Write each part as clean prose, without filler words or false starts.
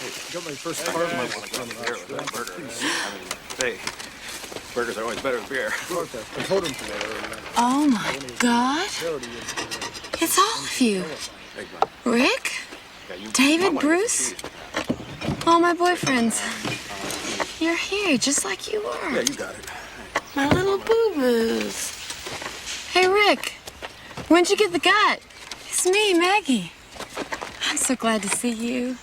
I got my first car from beer with that burger. I mean, hey, burgers are always better than beer. I told him today. Oh my God. It's all of you. Rick? David, Bruce? All my boyfriends. You're here just like you were. Yeah, you got it. My little boo-boos. Hey, Rick. When'd you get the gut? It's me, Maggie. I'm so glad to see you.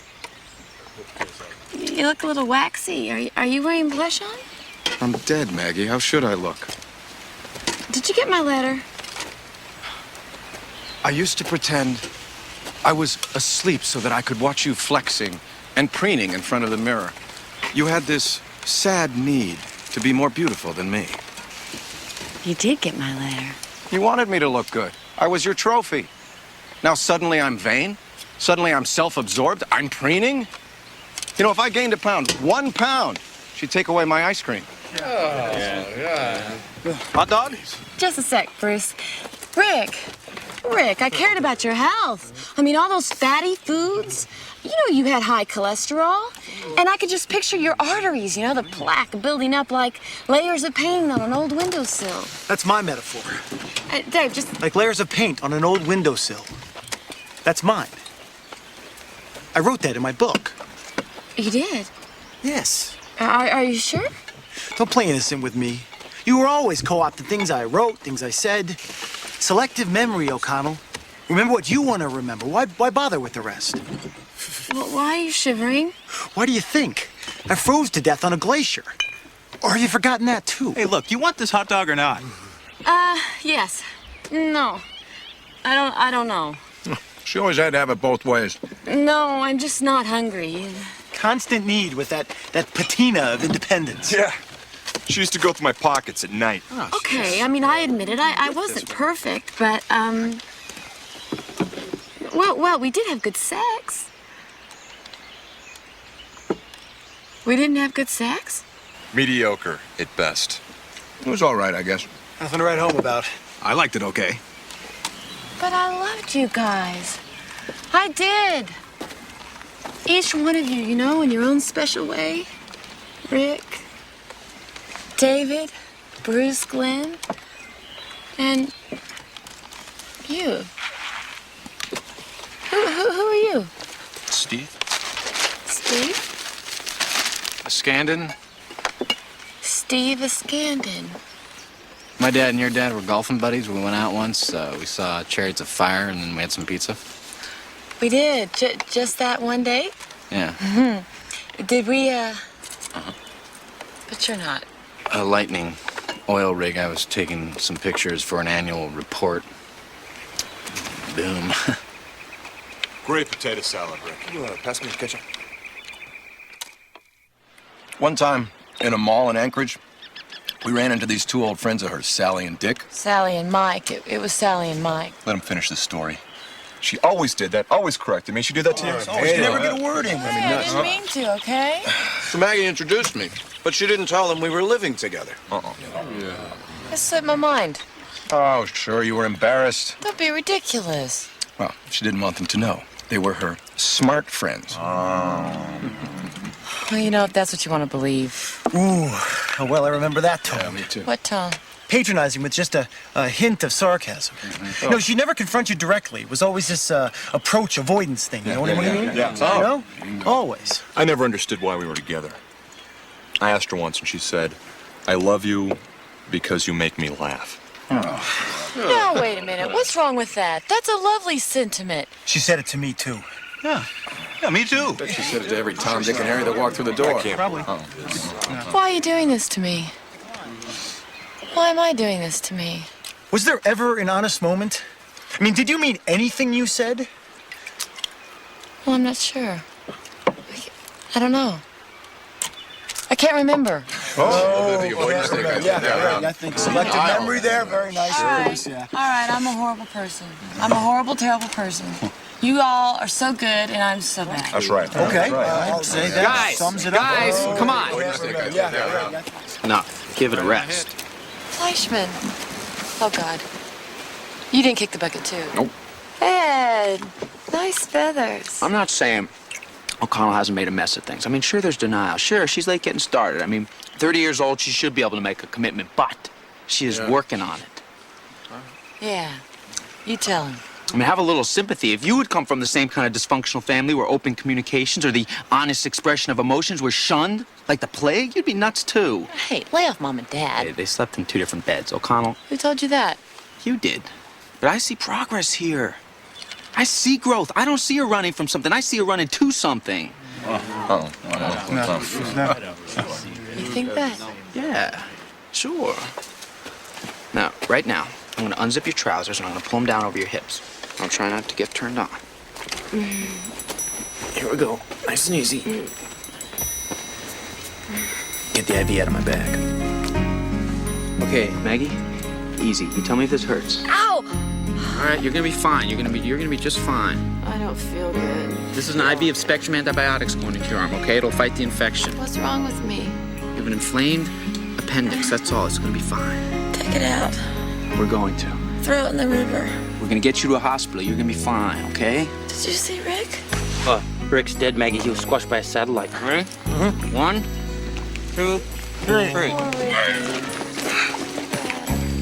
You look a little waxy. Are you wearing blush on? I'm dead, Maggie. How should I look? Did you get my letter? I used to pretend I was asleep so that I could watch you flexing and preening in front of the mirror. You had this sad need to be more beautiful than me. You did get my letter. You wanted me to look good. I was your trophy. Now suddenly I'm vain? Suddenly I'm self-absorbed? I'm preening? You know, if I gained a pound, 1 pound, she'd take away my ice cream. Hot dog? Just a sec, Bruce. Rick, I cared about your health. I mean, all those fatty foods. You know you had high cholesterol. And I could just picture your arteries, you know, the plaque building up like layers of paint on an old windowsill. That's my metaphor. Dave, just... Like layers of paint on an old windowsill. That's mine. I wrote that in my book. You did? Yes. Are you sure? Don't play innocent with me. You were always co-opting things I wrote, things I said. Selective memory, O'Connell. Remember what you want to remember. Why bother with the rest? Well, why are you shivering? Why do you think? I froze to death on a glacier. Or have you forgotten that, too? Hey, look, you want this hot dog or not? Yes. No. I don't know. She always had to have it both ways. No, I'm just not hungry. Constant need with that patina of independence. Yeah. She used to go through my pockets at night. Oh, Okay, I mean, I admit it. I wasn't perfect, but, Well, we did have good sex. We didn't have good sex? Mediocre at best. It was all right, I guess. Nothing to write home about. I liked it okay. But I loved you guys. I did. Each one of you, you know, in your own special way. Rick, David, Bruce, Glenn, and you. Who are you? Steve? Steve? Scandin? Steve Iskandin. My dad and your dad were golfing buddies. We went out once. We saw Chariots of Fire, and then we had some pizza. We did. Just that one day? Yeah. Did we, But you're not. A lightning oil rig. I was taking some pictures for an annual report. Boom. Great potato salad, Rick. You want to pass me the ketchup? One time, in a mall in Anchorage, we ran into these two old friends of hers, Sally and Dick. Sally and Mike. It was Sally and Mike. Let him finish the story. She always did that, always corrected me. She do that to you? You never get a word in. I didn't mean to, okay? So Maggie introduced me, but she didn't tell them we were living together. It slipped my mind. Oh, sure, you were embarrassed. Don't be ridiculous. Well, she didn't want them to know. They were her smart friends. Well, you know, if that's what you want to believe. Ooh, how well I remember that tone. Yeah, me too. What tone? Patronizing with just a hint of sarcasm. You know, she'd never confront you directly. It was always this approach avoidance thing. You know what I mean? Yeah. You know? Always. I never understood why we were together. I asked her once, and she said, I love you because you make me laugh. No, wait a minute. What's wrong with that? That's a lovely sentiment. She said it to me, too. Yeah, me too. She said it to every Tom, Dick, and Harry that walked through the door. Probably. Why are you doing this to me? Why am I doing this to me? Was there ever an honest moment? I mean, did you mean anything you said? Well, I'm not sure. I don't know. I can't remember. I think selective memory there. Very nice. All right, I'm a horrible person. I'm a horrible, terrible person. You all are so good, and I'm so bad. That's right. Okay. I'll say that sums it up. Guys, come on. No, give it a rest. Fleischman. Oh, God. You didn't kick the bucket, too. Nope. Ed, nice feathers. I'm not saying O'Connell hasn't made a mess of things. I mean, sure, there's denial. Sure, she's late getting started. I mean, 30 years old, she should be able to make a commitment, but she is working on it. Yeah. You tell him. I mean, have a little sympathy. If you would come from the same kind of dysfunctional family where open communications or the honest expression of emotions were shunned like the plague, you'd be nuts too. Hey, lay off Mom and Dad. Hey, they slept in 2 different beds. O'Connell, Who told you that? you did. But I see progress here. I see growth. I don't see her running from something. I see her running to something. You think that? Yeah, sure. Now, right now, I'm going to unzip your trousers and I'm going to pull them down over your hips. I'll try not to get turned on. Here we go. Nice and easy. Get the IV out of my bag. Okay, Maggie, easy. You tell me if this hurts. Ow! All right, you're gonna be fine. You're gonna be just fine. I don't feel good. This is an IV of spectrum antibiotics going into your arm. Okay, it'll fight the infection. What's wrong with me? You have an inflamed appendix. That's all. It's gonna be fine. Take it out. We're going to. Throw it in the river. We're gonna get you to a hospital. You're gonna be fine. Okay? Did you see Rick? Rick's dead, Maggie. He was squashed by a satellite. Ready? 1, 2, 3.